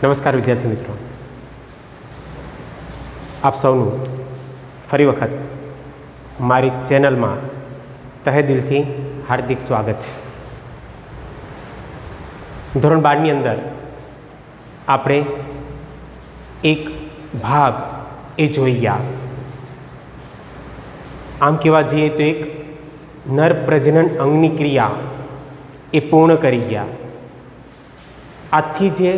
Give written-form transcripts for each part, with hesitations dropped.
નમસ્કાર વિદ્યાર્થી મિત્રો, આપ સૌનું ફરી વખત મારી ચેનલમાં તહે દિલથી હાર્દિક સ્વાગત છે. ધોરણ 12ની અંદર આપણે એક ભાગ એ જોઈ ગયા. આમ કહેવા જઈએ તો એક નર પ્રજનન અંગની ક્રિયા એ પૂર્ણ કરી ગયા. આજથી જે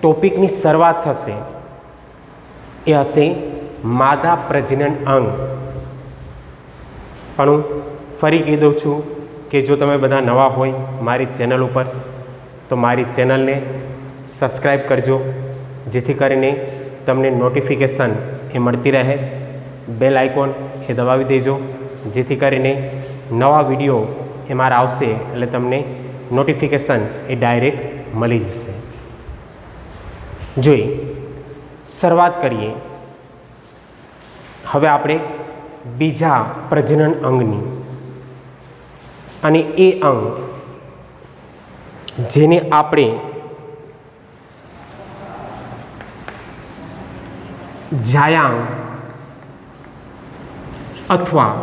ટોપિકની શરૂઆત થશે એ હશે માદા પ્રજનન અંગ. પણ હું ફરી કહી દઉં છું કે જો તમે બધા નવા હોય મારી ચેનલ ઉપર તો મારી ચેનલને સબસ્ક્રાઈબ કરજો, જેથી કરીને તમને નોટિફિકેશન એ મળતી રહે. બેલ આઇકોન એ દબાવી દેજો, જેથી કરીને નવા વિડીયો એ મારા આવશે એટલે તમને નોટિફિકેશન એ ડાયરેક્ટ મળી જશે. જોઈ શરૂઆત કરીએ હવે આપણે બીજા પ્રજનન અંગની. અને એ અંગ જેને આપણે જાયાંગ અથવા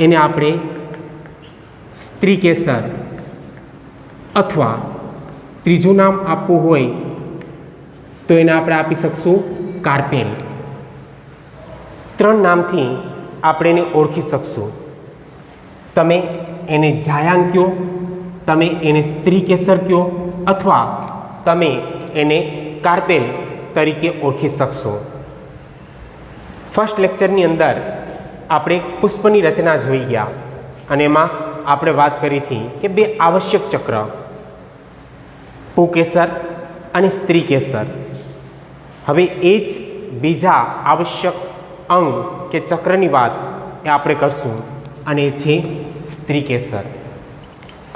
એને આપણે સ્ત્રીકેસર અથવા ત્રીજું નામ આપવું હોય તો એને આપણે આપી શકશું કાર્પેલ. ત્રણ નામથી આપણે એને ઓળખી શકશું. તમે એને જાયાંગ કહો, તમે એને સ્ત્રીકેસર કહો અથવા તમે એને કાર્પેલ તરીકે ઓળખી શકશો. ફર્સ્ટ લેક્ચરની અંદર આપણે પુષ્પની રચના જોઈ ગયા અને એમાં આપણે વાત કરી હતી કે બે આવશ્યક ચક્ર પુકેસર અને સ્ત્રીકેસર. હવે એ જ બીજા આવશ્યક અંગ કે ચક્રની વાત એ આપણે કરશું અને એ છે સ્ત્રીકેસર.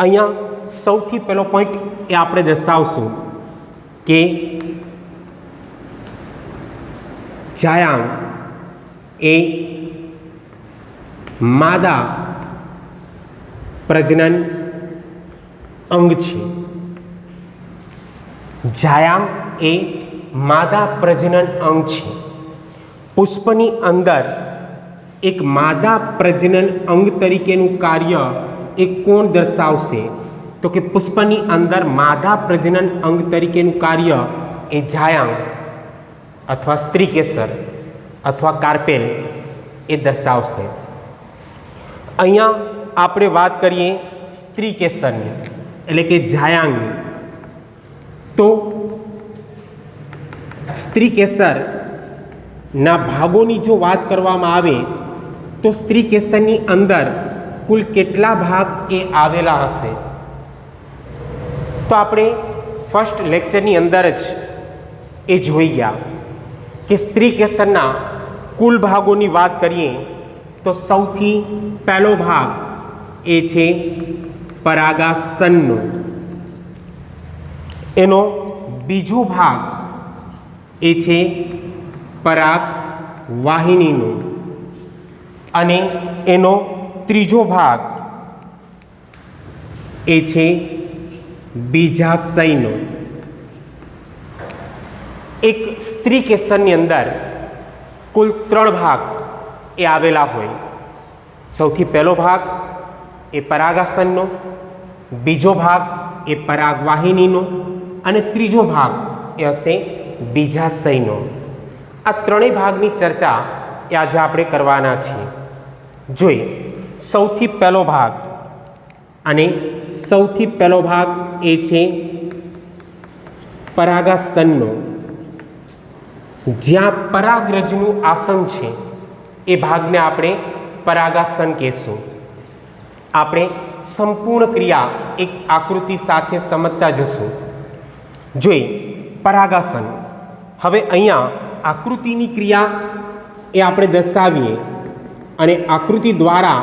અહીંયા સૌથી પહેલો પોઈન્ટ એ આપણે દર્શાવશું કે જાયાંગ એ માદા પ્રજનન અંગ છે. જાયાંગ એ માદા પ્રજનન અંગ છે. પુષ્પની અંદર એક માદા પ્રજનન અંગ તરીકેનું કાર્ય એ કોણ દર્શાવશે? તો કે પુષ્પની અંદર માદા પ્રજનન અંગ તરીકેનું કાર્ય એ જાયાંગ અથવા સ્ત્રીકેસર અથવા કાર્પેલ એ દર્શાવશે. અહીંયા આપણે વાત કરીએ સ્ત્રીકેસરની એટલે કે જાયાંગની. તો સ્ત્રીકેસરના ભાગોની જો વાત કરવામાં આવે તો સ્ત્રીકેસરની અંદર કુલ કેટલા ભાગ એ આવેલા હશે? તો આપણે ફર્સ્ટ લેક્ચરની અંદર જ એ જોઈ ગયા કે સ્ત્રીકેસરના કુલ ભાગોની વાત કરીએ તો સૌથી પહેલો ભાગ એ છે પરાગાસનનો. એનો બીજો ભાગ એ છે પરાગવાહિનીનો અને એનો ત્રીજો ભાગ એ છે બીજાશયનો. એક સ્ત્રીકેસરની અંદર કુલ 3 ભાગ એ આવેલા હોય. સૌથી પહેલો ભાગ એ પરાગાસનનો, બીજો ભાગ એ પરાગવાહિનીનો અને ત્રીજો ભાગ એ હશે બીજાશયનો. આ ત્રણેય ભાગની ચર્ચા એ આજે આપણે કરવાના છીએ. જોઈએ સૌથી પહેલો ભાગ, અને સૌથી પહેલો ભાગ એ છે પરાગાસનનો. જ્યાં પરાગરજનું આસન છે એ ભાગને આપણે પરાગાસન કહેશું. આપણે સંપૂર્ણ ક્રિયા એક આકૃતિ સાથે સમજતા જશું. જોઈ પરાગાસન. હવે અહીંયા આકૃતિની ક્રિયા એ આપણે દર્શાવીએ અને આકૃતિ દ્વારા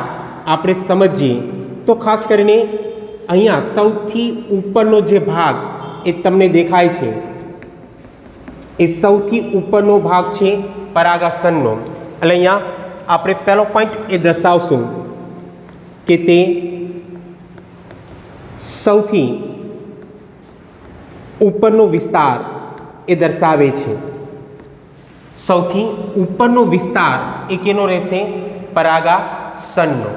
આપણે સમજીએ તો ખાસ કરીને અહીંયા સૌથી ઉપરનો જે ભાગ એ તમને દેખાય છે એ સૌથી ઉપરનો ભાગ છે પરાગાસનનો. એટલે અહીંયા આપણે પહેલો પોઈન્ટ એ દર્શાવશું કે તે સૌથી ઉપરનો વિસ્તાર એ દર્શાવે છે. સૌથી ઉપરનો વિસ્તાર એ કેનો રહેશે? પરાગાસનનો.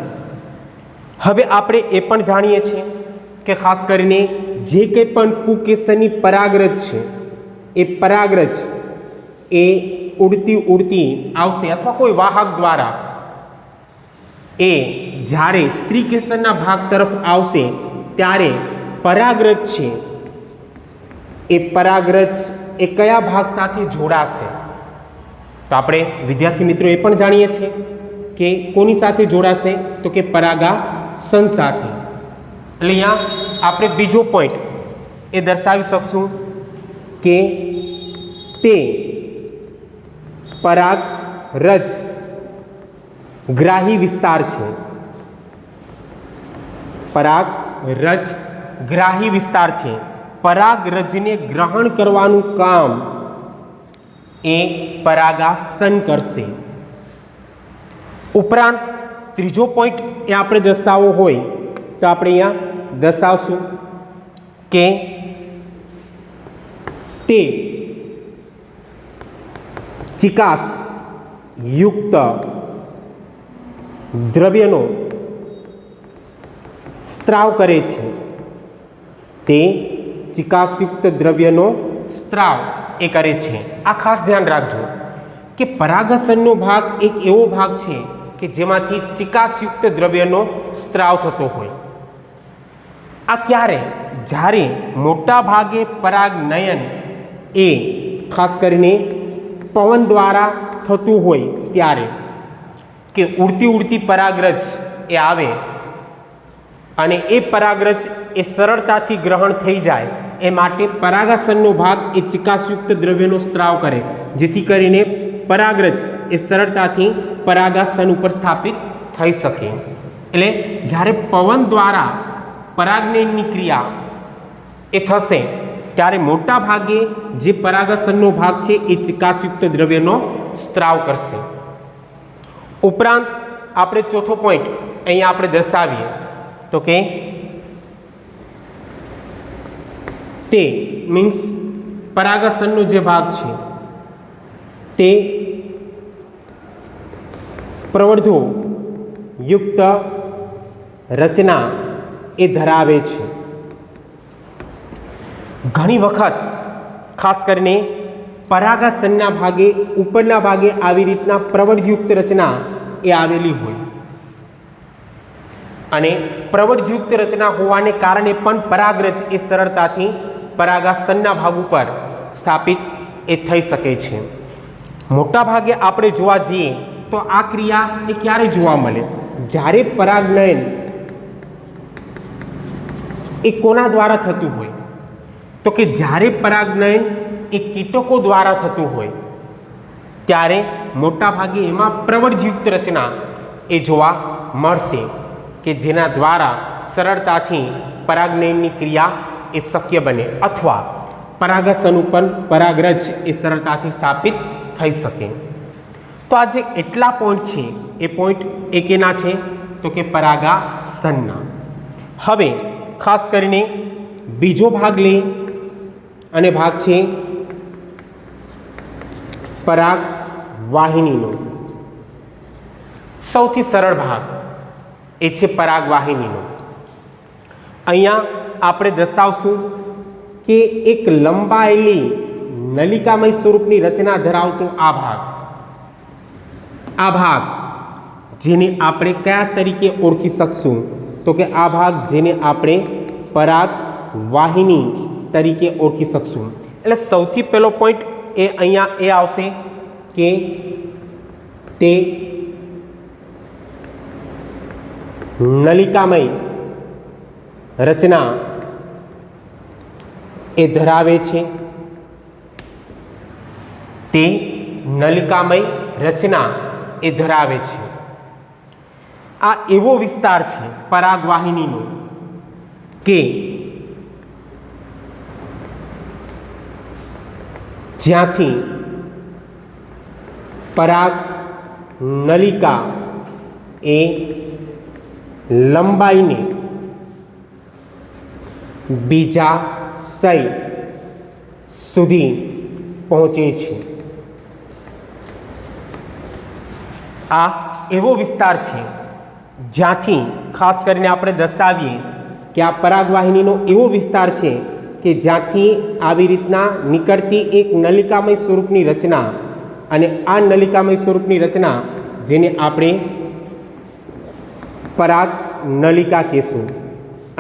હવે આપણે એ પણ જાણીએ છીએ કે ખાસ કરીને જે કંઈ પણ પુંકેસરની પરાગરજ છે એ પરાગરજ એ ઉડતી આવશે અથવા કોઈ વાહક દ્વારા એ જ્યારે સ્ત્રી કેસરના ભાગ તરફ આવશે ત્યારે પરાગરજ છે એ પરાગરજ એ કયા ભાગ સાથે જોડાશે? તો આપણે વિદ્યાર્થી મિત્રો એ પણ જાણીએ છીએ કે કોની સાથે જોડાશે? તો કે પરાગાસન સાથે. એટલે અહીંયા આપણે બીજો પોઈન્ટ એ દર્શાવી શકશું કે તે પરાગરજ ગ્રાહી વિસ્તાર છે. પરાગરજ ગ્રાહી વિસ્તાર છે. પરાગરજને ગ્રહણ કરવાનું કામ એ પરાગાસન કરશે. ઉપરાંત ત્રીજો પોઈન્ટ એ આપણે દર્શાવવો હોય તો આપણે અહીંયા દર્શાવશું કે તે ચિકાસ યુક્ત દ્રવ્યનો સ્ત્રાવ કરે છે. તે ચિકાસયુક્ત દ્રવ્યનો સ્ત્રાવ એ કરે છે. આ ખાસ ધ્યાન રાખજો કે પરાગાસનનો ભાગ એક એવો ભાગ છે કે જેમાંથી ચિકાસયુક્ત દ્રવ્યનો સ્ત્રાવ થતો હોય. આ ક્યારે? જ્યારે મોટા ભાગે પરાગનયન એ ખાસ કરીને પવન દ્વારા થતું હોય ત્યારે, કે ઉડતી પરાગરજ એ આવે અને એ પરાગરજ એ સરળતાથી ગ્રહણ થઈ જાય એ માટે પરાગાસનનો ભાગ એ ચિકાસયુક્ત દ્રવ્યનો સ્ત્રાવ કરે, જેથી કરીને પરાગરજ એ સરળતાથી પરાગાસન ઉપર સ્થાપિત થઈ શકે. એટલે જ્યારે પવન દ્વારા પરાગનયનની ક્રિયા એ થશે ત્યારે મોટા ભાગે જે પરાગાસનનો ભાગ છે એ ચિકાસયુક્ત દ્રવ્યનો સ્ત્રાવ કરશે. ઉપરાંત આપણે ચોથો પોઈન્ટ અહીંયા આપણે દર્શાવીએ તો કે તે મીન્સ પરાગાસનનો જે ભાગ છે તે પ્રવર્ધો યુક્ત રચના એ ધરાવે છે. ઘણી વખત ખાસ કરીને પરાગાસનના ભાગે ઉપરના ભાગે આવી રીતના પ્રવર્ધયુક્ત રચના એ આવેલી હોય અને પ્રવર્ધયુક્ત રચના હોવાને કારણે પણ પરાગરજ એ સરળતાથી પરાગાસનના ભાગ ઉપર સ્થાપિત એ થઈ શકે છે. મોટા ભાગે આપણે જોવા જઈએ તો આ ક્રિયા એ ક્યારે જોવા મળે? જ્યારે પરાગનયન એ કોના દ્વારા થતું હોય? તો કે જ્યારે પરાગનયન એ કીટકો દ્વારા થતું હોય ત્યારે મોટા ભાગે એમાં પ્રવર્ધયુક્ત રચના એ જોવા મળશે કે જેના દ્વારા સરળતાથી પરાગનયનની ક્રિયા એ શક્ય બને અથવા પરાગાસન ઉપર પરાગરજ એ સરળતાથી સ્થાપિત થઈ શકે. તો આ જે એટલા પોઈન્ટ છે એ પોઈન્ટ એ કેના છે? તો કે પરાગાસનના. હવે ખાસ કરીને બીજો ભાગ લે અને ભાગ છે પરાગવાહિનીનો. સૌથી સરળ ભાગ એ છે પરાગવાહિનીનો. અહીંયા આપણે દર્શાવશું કે એક લંબાયેલી નલિકામય સ્વરૂપની રચના ધરાવતો આ ભાગ જેને આપણે કયા તરીકે ઓળખી શકશું? તો કે આ ભાગ જેને આપણે પરાગવાહિની તરીકે ઓળખી શકશું. એટલે સૌથી પહેલો પોઈન્ટ એ અહીંયા એ આવશે કે તે નલિકામય રચના એ ધરાવે છે. તે નલિકામય રચના એ ધરાવે છે. આ એવો વિસ્તાર છે પરાગવાહિનીનો કે જ્યાંથી પરાગ નલિકા એ લંબાઈને બીજાશય સુધી પહોંચે છે. આ એવો વિસ્તાર છે જ્યાંથી ખાસ કરીને આપણે દર્શાવીએ કે આ પરાગવાહિનીનો એવો વિસ્તાર છે કે જ્યાંથી આવી રીતના નીકળતી એક નલિકામય સ્વરૂપની રચના, અને આ નલિકામય સ્વરૂપની રચના જેને આપણે પરાગ નલિકા કહેશું,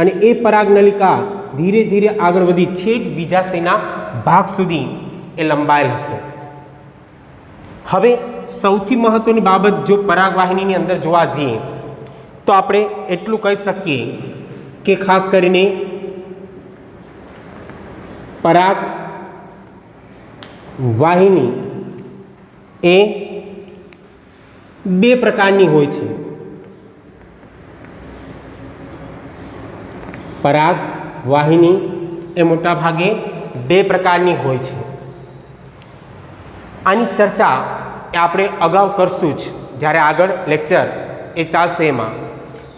અને એ પરાગ નલિકા ધીરે ધીરે આગળ વધી છેક બીજાશયના ભાગ સુધી એ લંબાયેલ હશે. હવે સૌથી મહત્વની બાબત જો પરાગવાહિનીની અંદર જોવા જઈએ તો આપણે એટલું કહી શકીએ કે ખાસ કરીને પરાગ વાહિની એ બે પ્રકારની હોય છે. પરાગ વાહિની એ મોટા ભાગે બે પ્રકારની હોય છે. આની ચર્ચા એ આપણે અગાઉ કરશું જ, જ્યારે આગળ લેક્ચર એ ચાલશે એમાં.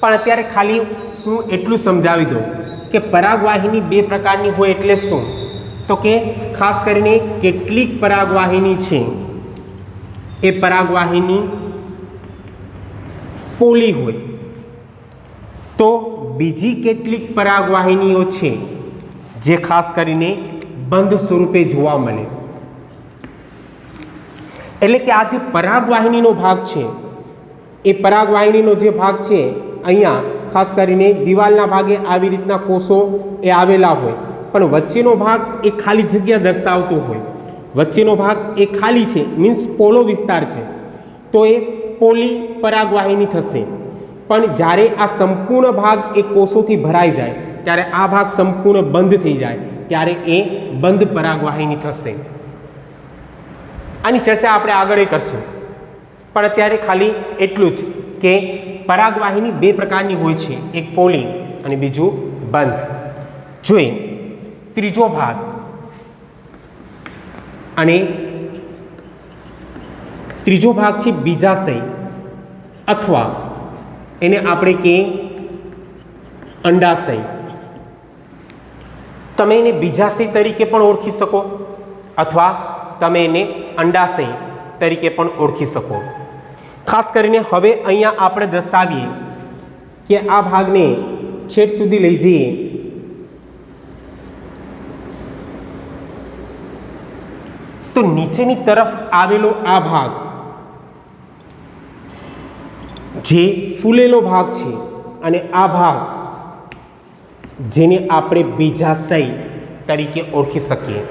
પણ અત્યારે ખાલી હું એટલું સમજાવી દઉં કે પરાગવાહિની બે પ્રકારની હોય એટલે શું, તો કે ખાસ કરીને કેટલીક પરાગવાહિની છે એ પરાગવાહિની પોલી હોય, તો બીજી કેટલીક પરાગવાહિનીઓ છે જે ખાસ કરીને બંધ સ્વરૂપે જોવા મળે. એટલે કે આ જે પરાગવાહિનીનો ભાગ છે એ પરાગવાહિનીનો જે ભાગ છે અહીંયા ખાસ કરીને દિવાલના ભાગે આવી રીતના કોષો એ આવેલા હોય, પણ વચ્ચેનો ભાગ એ ખાલી જગ્યા દર્શાવતો હોય. વચ્ચેનો ભાગ એ ખાલી છે, મીન્સ પોલો વિસ્તાર છે, તો એ પોલી પરાગવાહિની થશે. પણ જ્યારે આ સંપૂર્ણ ભાગ એ કોષોથી ભરાઈ જાય ત્યારે આ ભાગ સંપૂર્ણ બંધ થઈ જાય ત્યારે એ બંધ પરાગવાહિની થશે. આની ચર્ચા આપણે આગળ કરશું, પણ અત્યારે ખાલી એટલું જ કે પરાગવાહિની બે પ્રકારની હોય છે, એક પોલી અને બીજું બંધ. જોઈએ ત્રીજો ભાગ, અને ત્રીજો ભાગ છે બીજાશય, અથવા એને આપણે કહીએ અંડાશય. તમે એને બીજાશય તરીકે પણ ઓળખી શકો અથવા તમે એને અંડાશય તરીકે પણ ઓળખી શકો. ખાસ કરીને હવે અહીંયા આપણે દર્શાવીએ કે આ ભાગને છેક સુધી લઈ જઈએ તો નીચેની તરફ આવેલો આ ભાગ જે ફૂલેલો ભાગ છે, અને આ ભાગ જેને આપણે બીજાશય તરીકે ઓળખી શકીએ.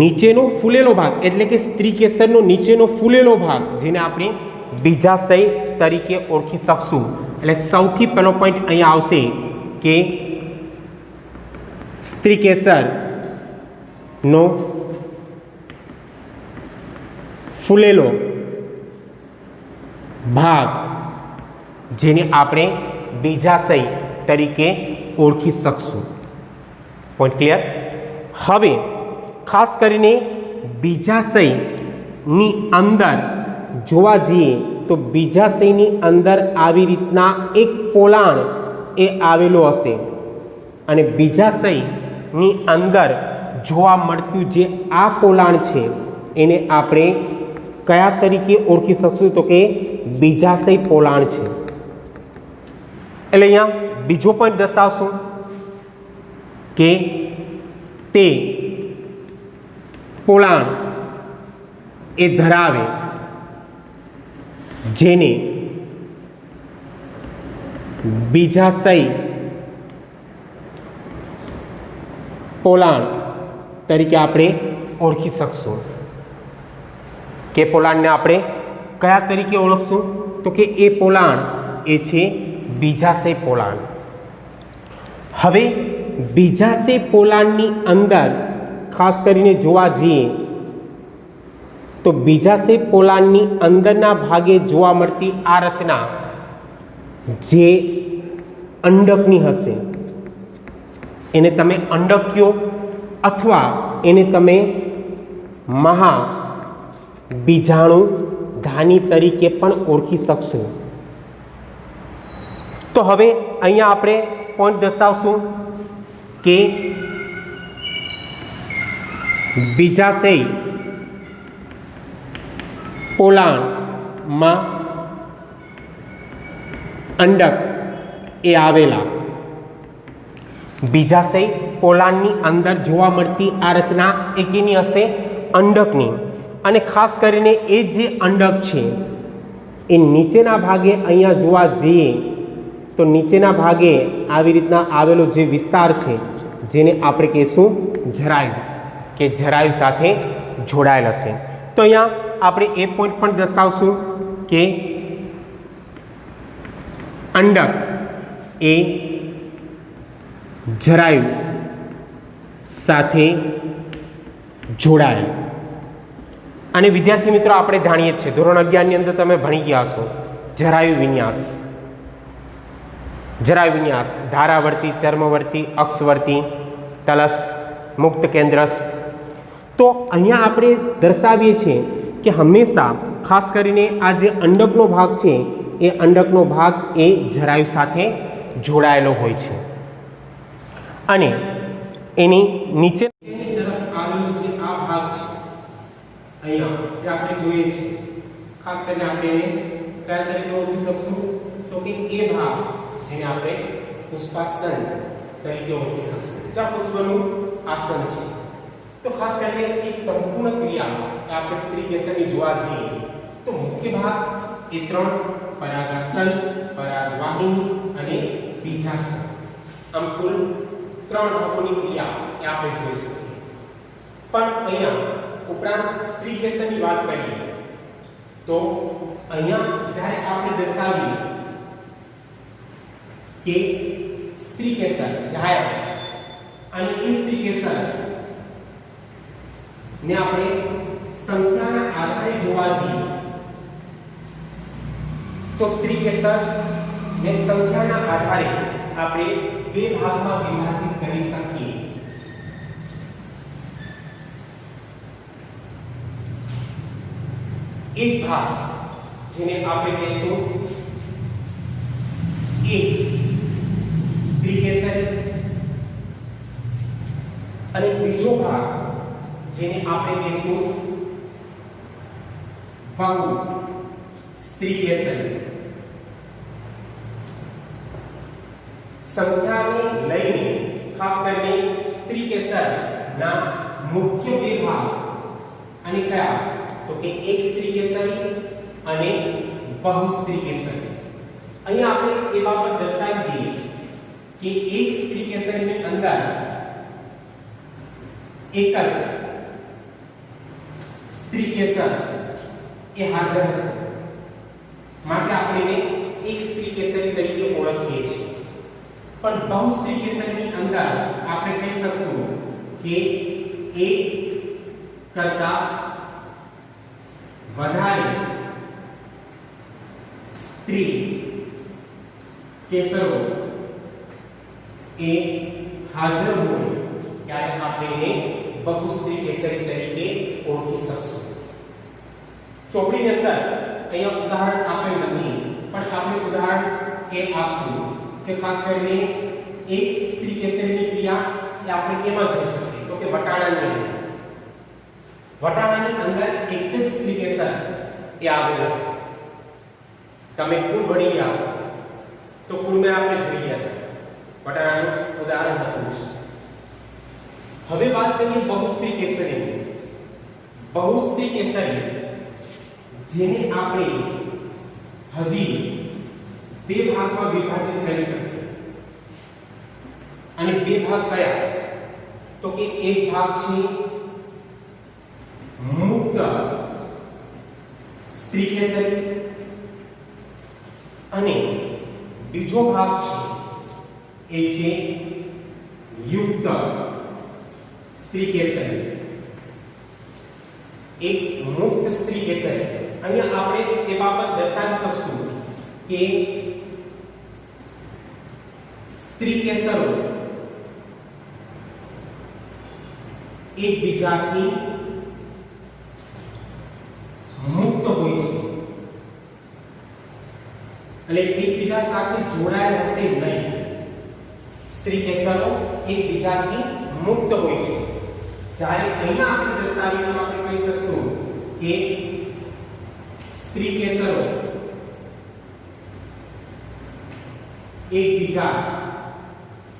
નીચેનો ફૂલેલો ભાગ એટલે કે સ્ત્રી કેસરનો નીચેનો ફૂલેલો ભાગ જેને આપણે બીજાશય તરીકે ઓળખી શકશું. એટલે સૌથી પહેલો પોઈન્ટ અહીંયા આવશે કે સ્ત્રી કેસરનો ફૂલેલો ભાગ જેને આપણે બીજાશય તરીકે ઓળખી શકશું. Point clear? હવે ખાસ કરીને બીજાશયની અંદર જોવા જઈએ તો બીજાશયની અંદર આવી રીતના એક પોલાણ એ આવેલો હશે, અને બીજાશયની અંદર જોવા મળતું જે આ પોલાણ છે એને આપણે કયા તરીકે ઓળખી શકશું, તો કે બીજાશય પોલાણ છે. એટલે અહીંયા બીજો પોઈન્ટ દર્શાવશું કે તે પોલાણ એ ધરાવે જેને બીજાશય પોલાણ તરીકે આપણે ઓળખી શકશું. કે પોલાણને આપણે કયા તરીકે ઓળખશું, તો કે એ પોલાણ એ છે બીજાશય પોલાણ. હવે બીજાશય પોલાણની અંદર ખાસ કરીને જોવા જઈએ તો બીજાશય પોલાણની અંદરના ભાગે જોવા મળતી આ રચના જે અંડકની હશે એને તમે અંડક કહો, અથવા એને તમે મહાબીજાણુ ધાની તરીકે પણ ઓળખી શકશો. તો હવે અહીંયા આપણે પોઈન્ટ દર્શાવશું કે બીજાશય પોલાણમાં અંડક એ આવેલા. બીજાશય પોલાણની અંદર જોવા મળતી આ રચના એ કેની હશે? અંડકની. અને ખાસ કરીને એ જે અંડક છે એ નીચેના ભાગે અહીંયા જોવા જઈએ તો નીચેના ભાગે આવી રીતના આવેલો જે વિસ્તાર છે જેને આપણે કહીશું જરાયુ, કે જરાયુ સાથે જોડાયેલ હશે. તો અહીંયા આપણે એ પોઈન્ટ પણ દર્શાવશું કે અંડક એ જરાયુ સાથે જોડાયેલ. અને વિદ્યાર્થી મિત્રો આપણે જાણીએ છીએ ધોરણ 11 ની અંદર તમે ભણી ગયા છો જરાયુ વિન્યાસ. જરાયુ વિન્યાસ ધારાવર્તી, ચર્મવર્તી, અક્ષવર્તી, તલસ્થ, મુક્ત કેન્દ્રસ્થ. તો અહીંયા આપણે દર્શાવીએ છીએ કે હંમેશા ખાસ કરીને આ જે અંડકનો ભાગ છે એ અંડકનો ભાગ એ જરાયુ સાથે જોડાયેલો હોય છે. અને એની નીચે તરફ આવેલો જે આ ભાગ છે અહીંયા જે આપણે જોઈએ છીએ, ખાસ કરીને આપણે એને કયા તરીકે ઓળખી શકશું? તો કે એ ભાગ જેને આપણે પુષ્પાસન તરીકે ઓળખી શકશું, જ્યાં પુષ્પનું આસન છે. તો ખાસ કરીને એક સંપૂર્ણ ક્રિયા આપણે સ્ત્રી કેસરની જોવા જઈએ તો મુખ્ય ભાગ એ ત્રણ: પરાગાસન, પરાગવાહિની અને બીજાસન. આમ કુલ ત્રણ ભાગોની ક્રિયા એ આપણે જોઈ શકીએ. પણ અહીંયા ઉપરાંત સ્ત્રી કેસરની વાત કરીએ તો અહીંયા જ્યારે આપણે દર્શાવીએ કે સ્ત્રી કેસર જાહેર અને એ સ્ત્રી કેસર ને આપણે સંખ્યાના આધારે જોવા જઈએ તો સ્ત્રી કેસર ને સંખ્યાના આધારે આપણે બે ભાગમાં વિભાજિત કરી શકીએ. એક ભાગ જેને આપણે કહીશું એક સ્ત્રી કેસર અને બીજો ભાગ જેને આપણે કહીશું બહુ સ્ત્રી કેસર. સંખ્યાને લઈને ખાસ કરીને સ્ત્રી કેસર ના મુખ્ય બે ભાગ અને કયા? તો કે એક સ્ત્રી કેસરી અને બહુ સ્ત્રી કેસરી. અહીંયા આપણે એ બાબત દર્શાવી દઈએ કે એક સ્ત્રી કેસરીની અંદર એક જ સ્ત્રી કેસર એ હાજર હશે, માટે આપણે એને એક સ્ત્રી કેસરી તરીકે ઓળખીએ છીએ. પણ બહુ સ્ત્રી કેસરની અંદર આપણે કહી શકશું કે એક કરતા વધારે સ્ત્રી કેસરો એ હાજર હોય ત્યારે આપણે એને બહુ સ્ત્રી કેસરી તરીકે ઓળખી શકશું. ચોપડીની અંદર અહીંયા ઉદાહરણ આપેલ નથી, પણ આપણે ઉદાહરણ એ આપશું કે ખાસ કરીને એક સ્ત્રી કેસરીની ક્રિયા એ આપણે કેમાં જોઈ શકીએ? તો કે વટાણાની અંદર એક જ સ્ત્રી કેસર એ આવેલો છે. તમે કુલ ભણી ગયા છો તો કુલમાં આપણે જોઈએ વટાણાનું ઉદાહરણ હતું. હવે વાત કરીએ બહુ સ્ત્રી કેસરીની. બહુ સ્ત્રી કેસરી જેને આપણે હજી બે ભાગમાં વિભાજિત કરી શકીએ. અને બે ભાગ કયા? તો કે એક ભાગ છે મુક્ત સ્ત્રી કેસરી અને બીજો ભાગ છે એ છે યુક્ત સ્ત્રી કેસરી. એક મુક્ત સ્ત્રી કેસરી અહીંયા આપણે એ બાબત દર્શાવી શકશું કે સ્ત્રી કેસરો એકબીજાથી મુક્ત હોય છે એટલે એકબીજા સાથે જોડાયેલ હશે નહીં. સ્ત્રી કેસરો એકબીજાથી મુક્ત હોય છે. જ્યારે અહીંયા આપણે દર્શાવીને આપણે કહી શકશું કે સ્ત્રી કેસરો એકબીજા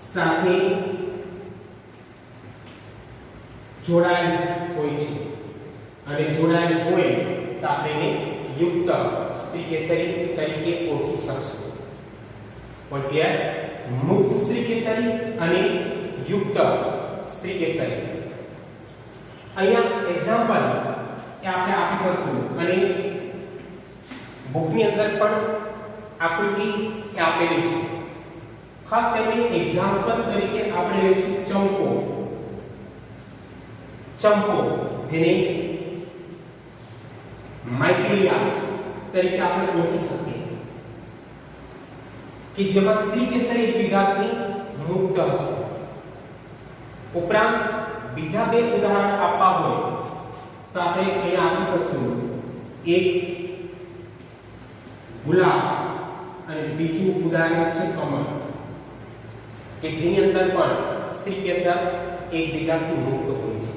સાથે જોડાયેલ હોય છે અને જોડાયેલ હોય તો આપણે એને યુક્ત સ્ત્રી કેસરી તરીકે ઓળખી શકશું. પણ ક્લિયર? મુક્ત સ્ત્રી કેસરી અને યુક્ત સ્ત્રી કેસરી. અહીંયા એક્ઝામ્પલ એ આપણે આપી શકશું અને બુકની અંદર પણ આકૃતિ એ આપેલી છે. ખાસ કરીને એક્ઝામ્પલ તરીકે આપણે લઈશું ચંપો. ચંપો જેને માઇકેલિયા તરીકે આપણે ઓળખી શકીએ કે જેમાં સ્ત્રી કેસરી એકબીજાથી મુક્ત હશે. ઉપરાંત બીજા બે ઉદાહરણ આપવા હોય તો આપણે અહીંયા આપી શકશું. એક ગુલાબ અને બીજું ઉદાહરણ છે કમળ કે જેની અંદર પણ સ્ત્રી કેસર એકબીજાથી મુક્ત હોય છે.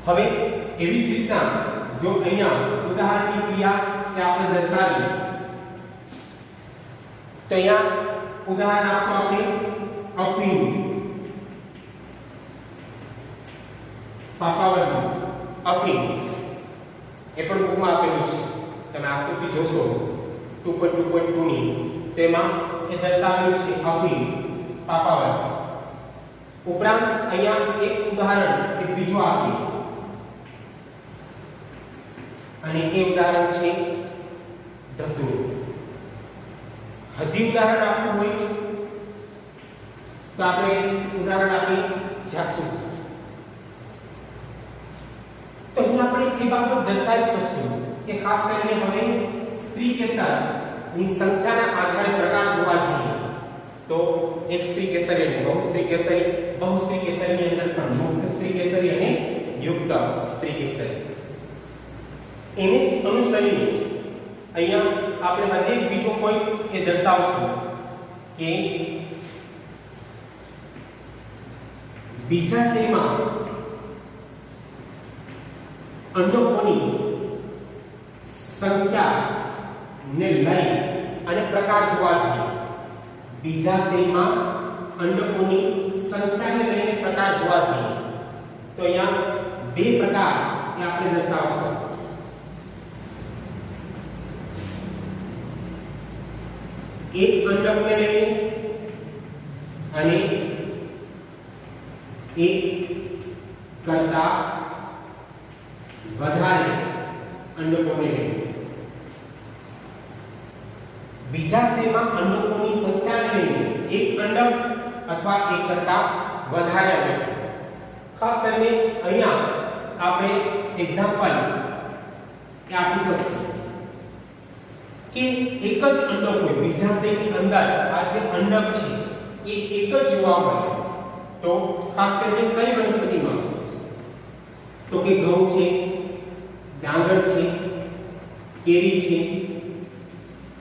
હવે એવી જ રીતના જો અહીંયા ઉદાહરણની ક્રિયા એ આપણે દર્શાવીએ તો અહીંયા ઉદાહરણ આપશું આપણે અફીણ, પાપાવરનું અફીણ એ પણ બુકમાં આપેલું છે. તમે આકૃતિ જોશો 2.2.2 ની તેમાં એ દર્શાવેલું છે અફીણ, પાપાવર. ઉપરાંત અહીંયા એક ઉદાહરણ એક બીજું આપ્યું અને એ ઉદાહરણ છે ધતુર. હજી ઉદાહરણ આપવું હોય તો આપણે ઉદાહરણ આપી જાસૂદ. તો અહીં આપણે એ બાબત દર્શાવી શકશું કે ખાસ કરીને હવે સ્ત્રી કેસરની સંખ્યાના આધારે પ્રકાર જોવા જઈએ તો એક સ્ત્રી કેસરી અને બહુ સ્ત્રી કેસરી, બહુ સ્ત્રી કેસરીની અંદર પણ મુક્ત સ્ત્રી કેસરી અને યુક્ત સ્ત્રી કેસરી. એને જ અનુસરીને અહીંયા આપણે હજી એક બીજો પોઈન્ટ એ દર્શાવશું કે બીજાશયમાં અંડકોની સંખ્યાને લઈ અને પ્રકાર જોવા છે. બીજાશયમાં અંડકોની સંખ્યાને લઈને પ્રકાર જોવા છે તો અહીંયા બે પ્રકાર એ આપણે દર્શાવશું. એક અંડકને લઈને અને એક કરતા વધારે અંડકોને લઈને. બીજાશયમાં અંડકોની સંખ્યાને લઈને એક અંડક અથવા એક કરતા વધારે અંડક. ખાસ કરીને અહીંયા આપણે એક્ઝામ્પલ એ આપી શકશું કે એક જ અંડક હોય બીજાશયની અંદર આ જે અંડક છે એ એક જ જોવા મળે તો ખાસ કરીને કઈ વનસ્પતિમાં તો કે ઘઉં છે, ડાંગર છે, કેરી છે,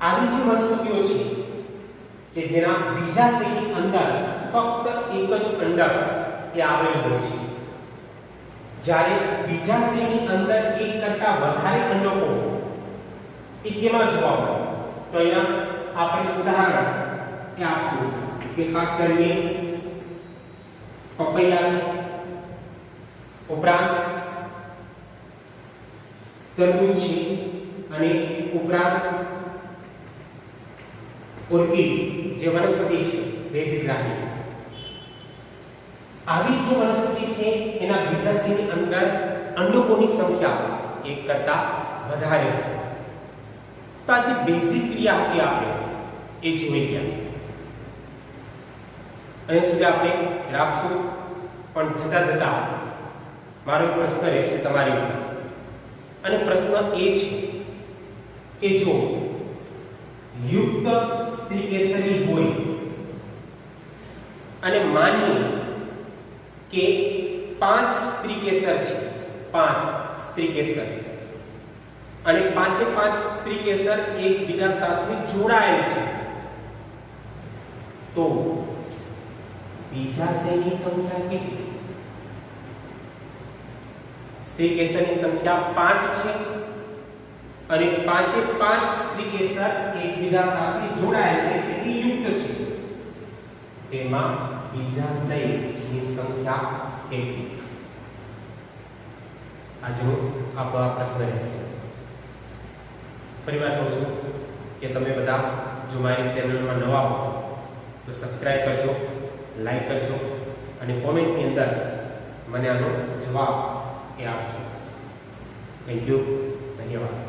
આવી જે વનસ્પતિઓ છે કે જેના બીજાશયની અંદર ફક્ત એક જ અંડક એ આવેલું હોય છે. જ્યારે બીજાશયની અંદર એક કરતા વધારે અંડકો એ કેમાં જોવા મળે તો અહીંયા આપણે ઉદાહરણ એ આપશું કે ખાસ કરીને પપૈયા છે, ઉપરાંત તરબૂચ છે અને ઉપરાંત ઓર્કિડ જે વનસ્પતિ છે ભેજગ્રાહી. આવી જે વનસ્પતિ છે એના બીજાશયની અંદર અંડકોની સંખ્યા એક કરતા વધારે છે. તો આ જે બેઝિક ક્રિયા હતી આપણે એ જોઈ ગયા. અહીં સુધી આપણે રાખશું પણ જતા જતા મારો પ્રશ્ન રહેશે તમારી ઉપર અને પ્રશ્ન એ છે કે જો યુક્ત સ્ત્રી કેસરી હોય અને માનીએ કે 5 સ્ત્રી કેસર છે, 5 સ્ત્રી કેસર અને 5 સ્ત્રી કેસર એકબીજા સાથે જોડાયેલ છે તો બીજાશયની સંખ્યા કેટલી સ્ત્રી કેસરની સંખ્યા 5 છે અને પાંચે પાંચ સ્ત્રી કેસર એકબીજા સાથે જોડાયેલ છે એટલે યુક્ત છે, તેમાં બીજાશયની સંખ્યા કેટલી? આજનો આપણો આ પ્રશ્ન રહેશે. ફરીવાર કહું છું કે તમે બધા જો મારી ચેનલમાં નવા હો તો સબસ્ક્રાઇબ કરજો, લાઈક કરજો અને કોમેન્ટની અંદર મને આનો જવાબ એ આપજો. Thank you. ધન્યવાદ.